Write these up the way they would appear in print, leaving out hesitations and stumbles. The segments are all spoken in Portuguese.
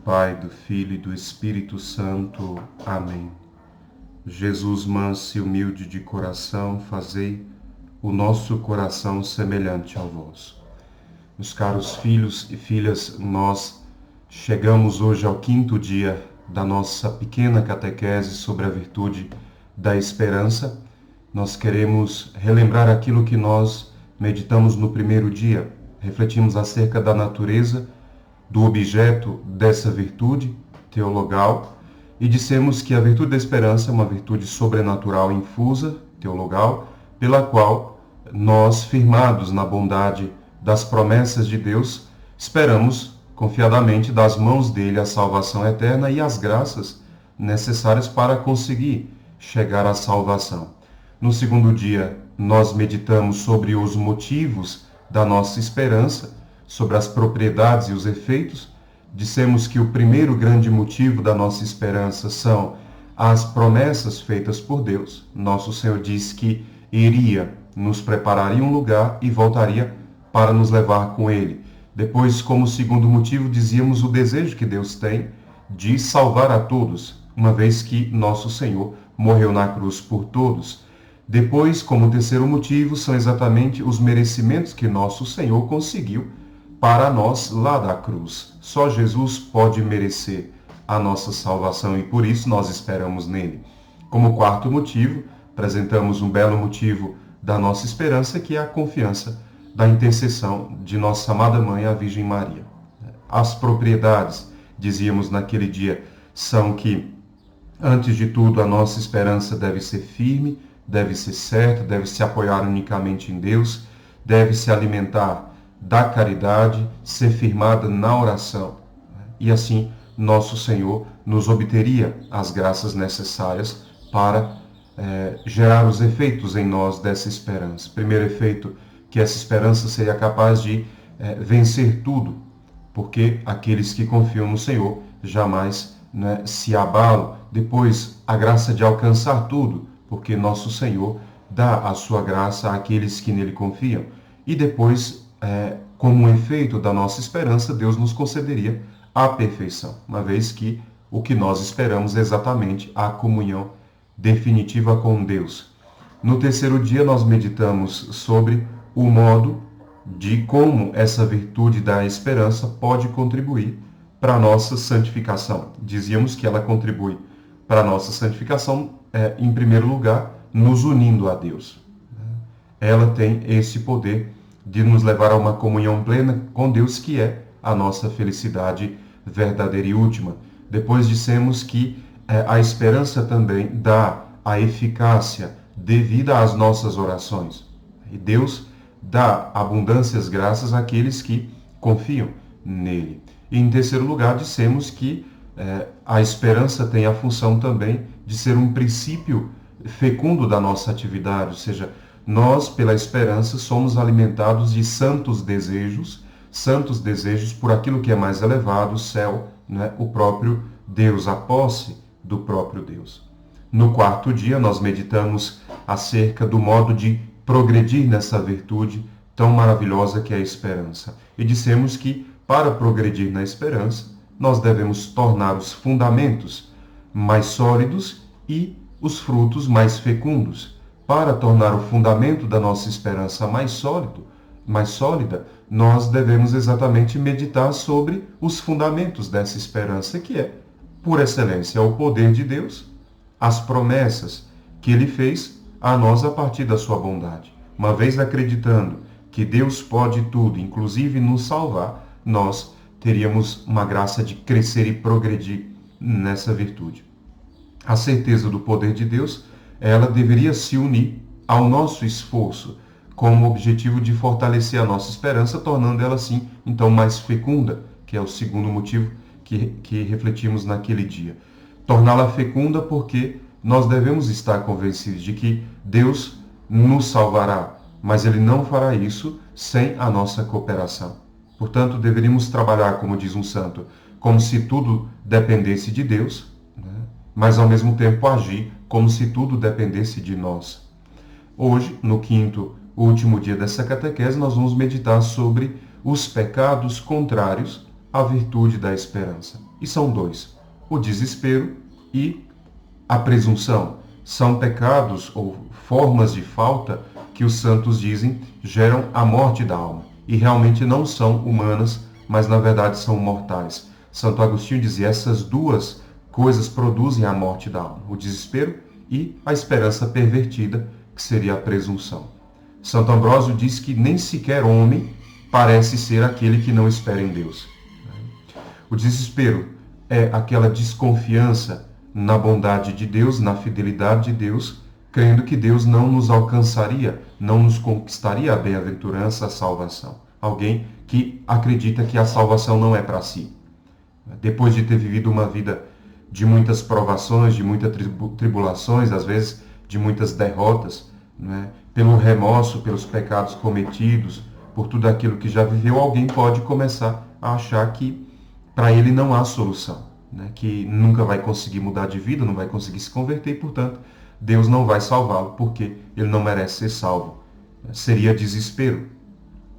Pai, do Filho e do Espírito Santo. Amém. Jesus, manso e humilde de coração, fazei o nosso coração semelhante ao vosso. Meus caros filhos e filhas, nós chegamos hoje ao 5º dia da nossa pequena catequese sobre a virtude da esperança. Nós queremos relembrar aquilo que nós meditamos no primeiro dia. Refletimos acerca da natureza, do objeto dessa virtude teologal, e dissemos que a virtude da esperança é uma virtude sobrenatural infusa, teologal, pela qual nós, firmados na bondade das promessas de Deus, esperamos confiadamente das mãos dele a salvação eterna e as graças necessárias para conseguir chegar à salvação. No segundo dia, nós meditamos sobre os motivos da nossa esperança, sobre as propriedades e os efeitos. Dissemos que o primeiro grande motivo da nossa esperança são as promessas feitas por Deus. Nosso Senhor disse que iria nos preparar em um lugar e voltaria para nos levar com Ele. Depois, como segundo motivo, dizíamos o desejo que Deus tem de salvar a todos, uma vez que nosso Senhor morreu na cruz por todos. Depois, como terceiro motivo, são exatamente os merecimentos que nosso Senhor conseguiu para nós lá da cruz. Só Jesus pode merecer a nossa salvação e por isso nós esperamos nele. Como quarto motivo, apresentamos um belo motivo da nossa esperança, que é a confiança da intercessão de nossa amada mãe, a Virgem Maria. As propriedades, dizíamos naquele dia, são que, antes de tudo, a nossa esperança deve ser firme, deve ser certa, deve se apoiar unicamente em Deus, deve se alimentar da caridade, ser firmada na oração. E assim, nosso Senhor nos obteria as graças necessárias para gerar os efeitos em nós dessa esperança. Primeiro efeito, que essa esperança seria capaz de vencer tudo, porque aqueles que confiam no Senhor jamais se abalam. Depois, a graça de alcançar tudo, porque nosso Senhor dá a sua graça àqueles que nele confiam. E depois, como um efeito da nossa esperança, Deus nos concederia a perfeição, uma vez que o que nós esperamos é exatamente a comunhão definitiva com Deus. No terceiro dia, nós meditamos sobre o modo de como essa virtude da esperança pode contribuir para a nossa santificação. Dizíamos que ela contribui para a nossa santificação, em primeiro lugar, nos unindo a Deus. Ela tem esse poder de nos levar a uma comunhão plena com Deus, que é a nossa felicidade verdadeira e última. Depois dissemos que a esperança também dá a eficácia devida às nossas orações. E Deus dá abundâncias graças àqueles que confiam nele. E em terceiro lugar, dissemos que a esperança tem a função também de ser um princípio fecundo da nossa atividade, ou seja, nós, pela esperança, somos alimentados de santos desejos por aquilo que é mais elevado, o céu, o próprio Deus, a posse do próprio Deus. No quarto dia, nós meditamos acerca do modo de progredir nessa virtude tão maravilhosa que é a esperança. E dissemos que, para progredir na esperança, nós devemos tornar os fundamentos mais sólidos e os frutos mais fecundos. Para tornar o fundamento da nossa esperança mais sólida, nós devemos exatamente meditar sobre os fundamentos dessa esperança, que é, por excelência, o poder de Deus, as promessas que Ele fez a nós a partir da sua bondade. Uma vez acreditando que Deus pode tudo, inclusive nos salvar, nós teríamos uma graça de crescer e progredir nessa virtude. A certeza do poder de Deus, ela deveria se unir ao nosso esforço, com o objetivo de fortalecer a nossa esperança, tornando ela assim, então, mais fecunda, que é o segundo motivo que refletimos naquele dia. Torná-la fecunda porque nós devemos estar convencidos de que Deus nos salvará, mas Ele não fará isso sem a nossa cooperação. Portanto, deveríamos trabalhar, como diz um santo, como se tudo dependesse de Deus, mas ao mesmo tempo agir como se tudo dependesse de nós. Hoje, no quinto, último dia dessa catequese, nós vamos meditar sobre os pecados contrários à virtude da esperança. E são dois: o desespero e a presunção. São pecados ou formas de falta que os santos dizem geram a morte da alma. E realmente não são humanas, mas na verdade são mortais. Santo Agostinho dizia: essas duas coisas produzem a morte da alma: o desespero e a esperança pervertida, que seria a presunção. Santo Ambrósio diz que nem sequer homem parece ser aquele que não espera em Deus. O desespero é aquela desconfiança na bondade de Deus, na fidelidade de Deus, crendo que Deus não nos alcançaria, não nos conquistaria a bem-aventurança, a salvação. Alguém que acredita que a salvação não é para si. Depois de ter vivido uma vida de muitas provações, de muitas tribulações, às vezes de muitas derrotas, né? Pelo remorso, pelos pecados cometidos, por tudo aquilo que já viveu, alguém pode começar a achar que para ele não há solução, né? Que nunca vai conseguir mudar de vida, não vai conseguir se converter e, portanto, Deus não vai salvá-lo porque ele não merece ser salvo. Seria desespero.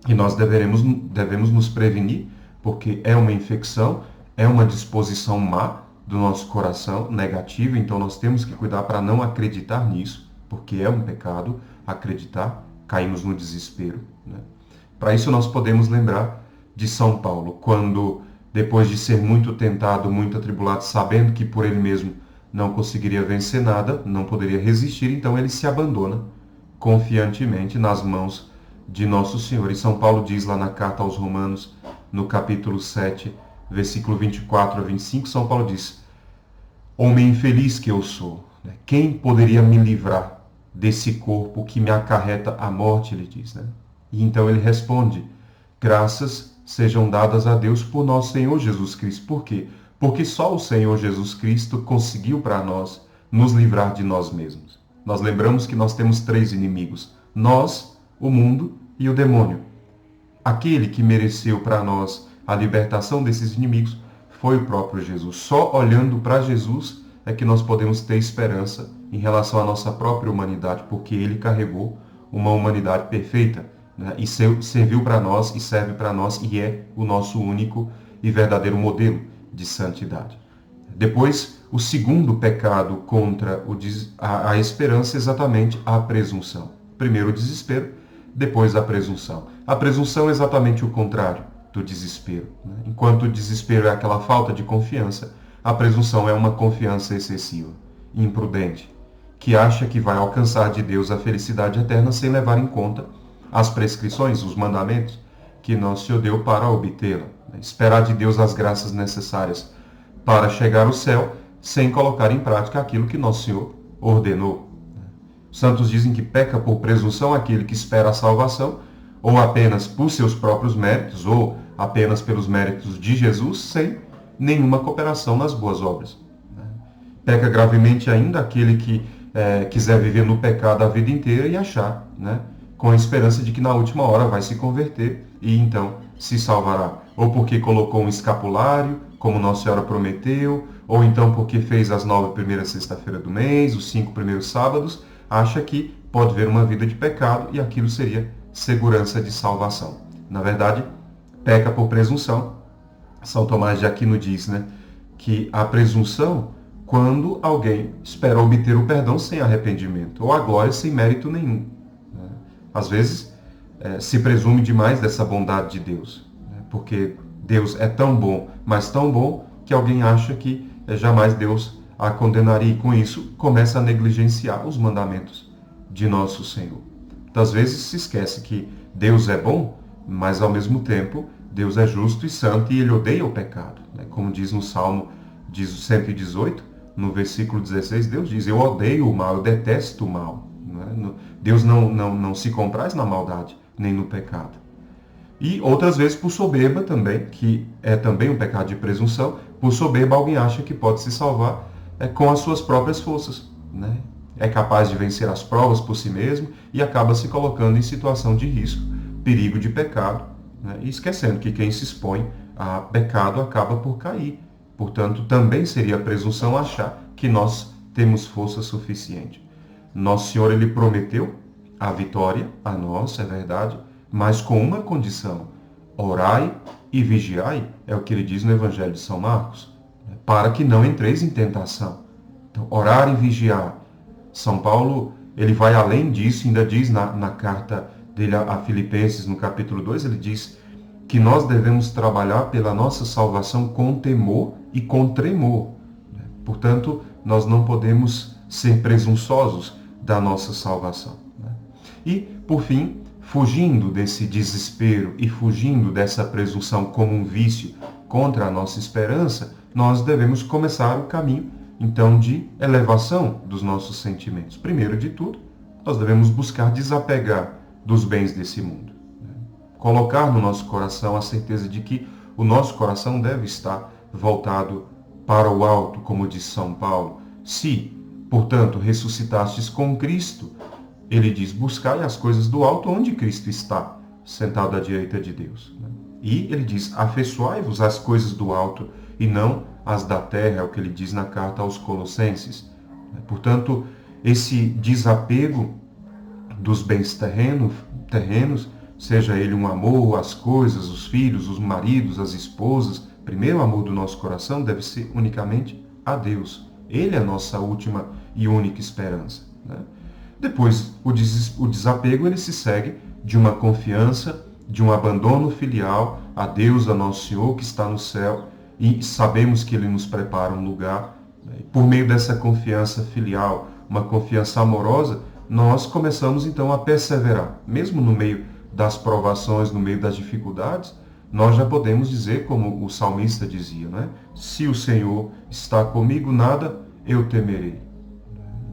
E nós devemos nos prevenir, porque é uma infecção, é uma disposição má do nosso coração, negativa, então nós temos que cuidar para não acreditar nisso, porque é um pecado acreditar, caímos no desespero, né? Para isso nós podemos lembrar de São Paulo, quando, depois de ser muito tentado, muito atribulado, sabendo que por ele mesmo não conseguiria vencer nada, não poderia resistir, então ele se abandona confiantemente nas mãos de Nosso Senhor. E São Paulo diz lá na carta aos Romanos, no capítulo 7, versículo 24 a 25, São Paulo diz: homem infeliz que eu sou, né? Quem poderia me livrar desse corpo que me acarreta a morte, ele diz, né? E então ele responde: graças sejam dadas a Deus por nosso Senhor Jesus Cristo. Por quê? Porque só o Senhor Jesus Cristo conseguiu para nós nos livrar de nós mesmos. Nós lembramos que nós temos 3 inimigos: nós, o mundo e o demônio. Aquele que mereceu para nós a libertação desses inimigos foi o próprio Jesus. Só olhando para Jesus é que nós podemos ter esperança em relação à nossa própria humanidade, porque ele carregou uma humanidade perfeita, né? E serviu para nós e serve para nós e é o nosso único e verdadeiro modelo de santidade. Depois, o segundo pecado contra a esperança é exatamente a presunção. Primeiro o desespero, depois a presunção. A presunção é exatamente o contrário do desespero, né? Enquanto o desespero é aquela falta de confiança, a presunção é uma confiança excessiva, imprudente, que acha que vai alcançar de Deus a felicidade eterna sem levar em conta as prescrições, os mandamentos que Nosso Senhor deu para obtê-la. Esperar de Deus as graças necessárias para chegar ao céu sem colocar em prática aquilo que Nosso Senhor ordenou. Os santos dizem que peca por presunção aquele que espera a salvação, ou apenas por seus próprios méritos, ou apenas pelos méritos de Jesus, sem nenhuma cooperação nas boas obras. Peca gravemente ainda aquele que quiser viver no pecado a vida inteira e achar, né, com a esperança de que na última hora vai se converter e então se salvará. Ou porque colocou um escapulário, como Nossa Senhora prometeu, ou então porque fez as 9 primeiras sexta-feiras do mês, os 5 primeiros sábados, acha que pode ver uma vida de pecado e aquilo seria segurança de salvação. Na verdade, peca por presunção. São Tomás de Aquino diz, né, que a presunção quando alguém espera obter o perdão sem arrependimento, ou a glória sem mérito nenhum. Às vezes, se presume demais dessa bondade de Deus, né, porque Deus é tão bom, mas tão bom, que alguém acha que jamais Deus a condenaria, e com isso começa a negligenciar os mandamentos de Nosso Senhor. Muitas vezes se esquece que Deus é bom, mas ao mesmo tempo Deus é justo e santo e ele odeia o pecado, né? Como diz no Salmo 118, no versículo 16, Deus diz: eu odeio o mal, eu detesto o mal, né? Deus não se compraz na maldade, nem no pecado. E outras vezes por soberba também, que é também um pecado de presunção. Por soberba alguém acha que pode se salvar com as suas próprias forças, né? É capaz de vencer as provas por si mesmo e acaba se colocando em situação de risco, perigo de pecado, né? E esquecendo que quem se expõe a pecado acaba por cair. Portanto, também seria presunção achar que nós temos força suficiente. Nosso Senhor, ele prometeu a vitória a nós, é verdade, mas com uma condição: orai e vigiai, é o que ele diz no Evangelho de São Marcos. para que não entreis em tentação. Então, orar e vigiar. São Paulo, ele vai além disso, ainda diz na carta dele a Filipenses, no capítulo 2, ele diz que nós devemos trabalhar pela nossa salvação com temor e com tremor. Portanto, nós não podemos ser presunçosos da nossa salvação. E, por fim, fugindo desse desespero e fugindo dessa presunção como um vício contra a nossa esperança, nós devemos começar o caminho, então, de elevação dos nossos sentimentos. Primeiro de tudo, nós devemos buscar desapegar dos bens desse mundo. Colocar no nosso coração a certeza de que o nosso coração deve estar voltado para o alto, como diz São Paulo. Se, portanto, ressuscitastes com Cristo, ele diz, buscai as coisas do alto onde Cristo está, sentado à direita de Deus. E ele diz, afeiçoai-vos às coisas do alto e não às da terra, é o que ele diz na carta aos Colossenses. Portanto, esse desapego dos bens terrenos, seja ele um amor às coisas, os filhos, os maridos, as esposas, primeiro amor do nosso coração deve ser unicamente a Deus. Ele é a nossa última e única esperança. Depois, o desapego ele se segue de uma confiança, de um abandono filial a Deus, a Nosso Senhor, que está no céu, e sabemos que Ele nos prepara um lugar. Por meio dessa confiança filial, uma confiança amorosa, nós começamos então a perseverar. Mesmo no meio das provações, no meio das dificuldades, nós já podemos dizer, como o salmista dizia, né? Se o Senhor está comigo, nada eu temerei.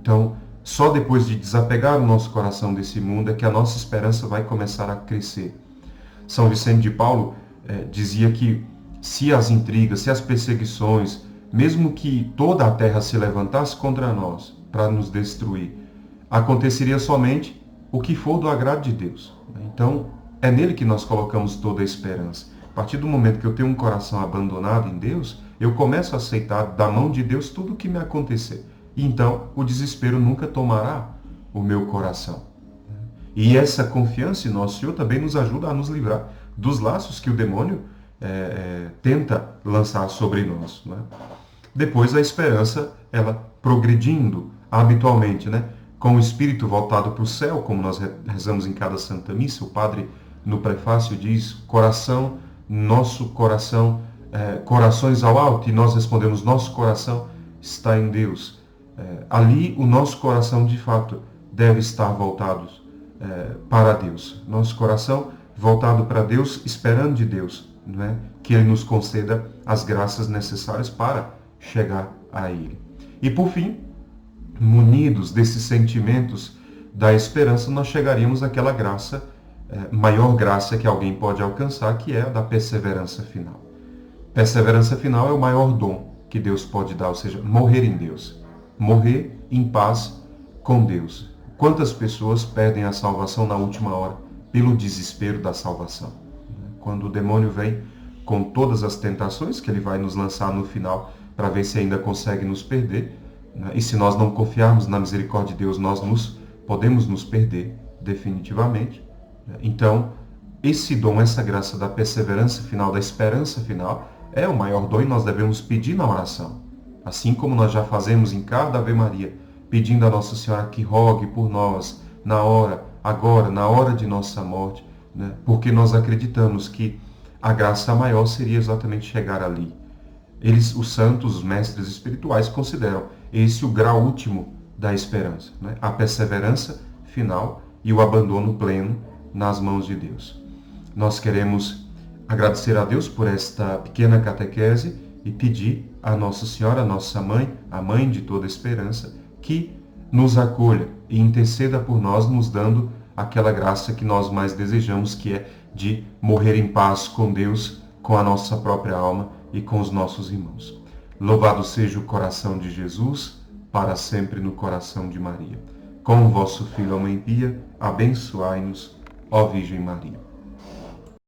Então, só depois de desapegar o nosso coração desse mundo é que a nossa esperança vai começar a crescer. São Vicente de Paulo dizia que se as intrigas, se as perseguições, mesmo que toda a terra se levantasse contra nós para nos destruir, aconteceria somente o que for do agrado de Deus. Então, é nele que nós colocamos toda a esperança. A partir do momento que eu tenho um coração abandonado em Deus, eu começo a aceitar da mão de Deus tudo o que me acontecer. E então, o desespero nunca tomará o meu coração. E essa confiança em Nosso Senhor também nos ajuda a nos livrar dos laços que o demônio tenta lançar sobre nós. Depois, a esperança, ela progredindo habitualmente, com o espírito voltado para o céu, como nós rezamos em cada Santa Missa. O padre, no prefácio, diz, coração, nosso coração, corações ao alto, e nós respondemos, nosso coração está em Deus. Ali, o nosso coração, de fato, deve estar voltado para Deus. Nosso coração voltado para Deus, esperando de Deus, que Ele nos conceda as graças necessárias para chegar a Ele. E, por fim, munidos desses sentimentos da esperança, nós chegaríamos àquela graça, maior graça que alguém pode alcançar, que é a da perseverança final. Perseverança final é o maior dom que Deus pode dar, ou seja, morrer em Deus. Morrer em paz com Deus. Quantas pessoas perdem a salvação na última hora pelo desespero da salvação? Quando o demônio vem com todas as tentações que ele vai nos lançar no final para ver se ainda consegue nos perder, e se nós não confiarmos na misericórdia de Deus, nós podemos nos perder definitivamente. Então, esse dom, essa graça da perseverança final, da esperança final, é o maior dom e nós devemos pedir na oração. Assim como nós já fazemos em cada Ave Maria, pedindo a Nossa Senhora que rogue por nós agora, na hora de nossa morte, porque nós acreditamos que a graça maior seria exatamente chegar ali. Eles, os santos, os mestres espirituais, consideram esse o grau último da esperança, a perseverança final e o abandono pleno nas mãos de Deus. Nós queremos agradecer a Deus por esta pequena catequese e pedir a Nossa Senhora, a nossa mãe, a mãe de toda esperança, que nos acolha e interceda por nós, nos dando aquela graça que nós mais desejamos, que é de morrer em paz com Deus, com a nossa própria alma e com os nossos irmãos. Louvado seja o coração de Jesus, para sempre no coração de Maria. Com o vosso Filho, a Mãe Pia, abençoai-nos, ó Virgem Maria.